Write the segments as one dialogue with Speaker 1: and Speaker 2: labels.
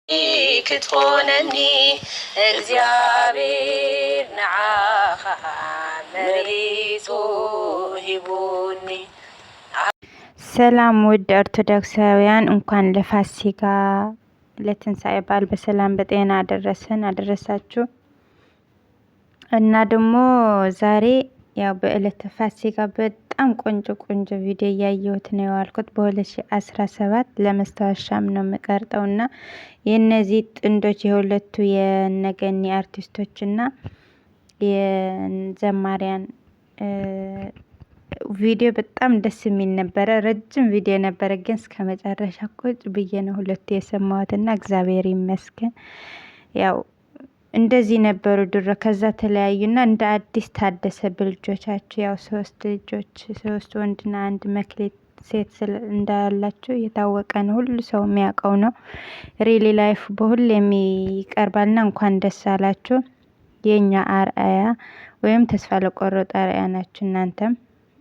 Speaker 1: ክትሆነኒ እግዚአብሔር ንዓኻ መሪጹ ሂቡኒ። ሰላም ውድ ኦርቶዶክሳውያን፣ እንኳን ለፋሲካ ለትንሣኤ በዓል በሰላም በጤና አደረሳችሁ። እና ደግሞ ዛሬ ያው በእለተ ፋሲካ በጣም ቆንጆ ቪዲዮ እያየሁት ነው ያልኩት። በ2017 ለመስታወሻም ነው የምቀርጠው እና የነዚህ ጥንዶች የሁለቱ የነገኒ አርቲስቶች እና የዘማሪያን ቪዲዮ በጣም ደስ የሚል ነበረ። ረጅም ቪዲዮ ነበረ፣ ግን እስከ መጨረሻ ቁጭ ብዬ ነው ሁለቱ የሰማሁትና እግዚአብሔር ይመስገን። ያው እንደዚህ ነበሩ ድሮ። ከዛ ተለያዩና እንደ አዲስ ታደሰ በልጆቻቸው። ያው ሶስት ወንድና አንድ መክሊት ሴት እንዳላቸው የታወቀ ነው፣ ሁሉ ሰው የሚያውቀው ነው። ሪሊ ላይፍ በሁሌም ይቀርባልና እንኳን ደስ አላችሁ። የኛ አርአያ ወይም ተስፋ ለቆረጡ አርአያ ናችሁ እናንተም።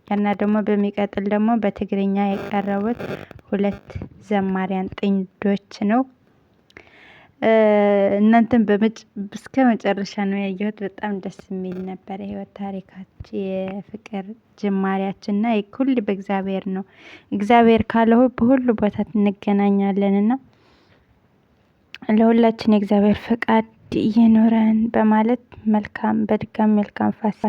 Speaker 1: እና ደግሞ በሚቀጥል ደግሞ በትግርኛ የቀረቡት ሁለት ዘማሪያን ጥንዶች ነው። እናንተም እስከ መጨረሻ ነው ያየሁት። በጣም ደስ የሚል ነበር የህይወት ታሪካችን፣ የፍቅር ጅማሬያችንና ሁሉ በእግዚአብሔር ነው። እግዚአብሔር ካለው በሁሉ ቦታ እንገናኛለንና ለሁላችን የእግዚአብሔር ፈቃድ ይኖረን በማለት በድጋሚ መልካም ፋሲካ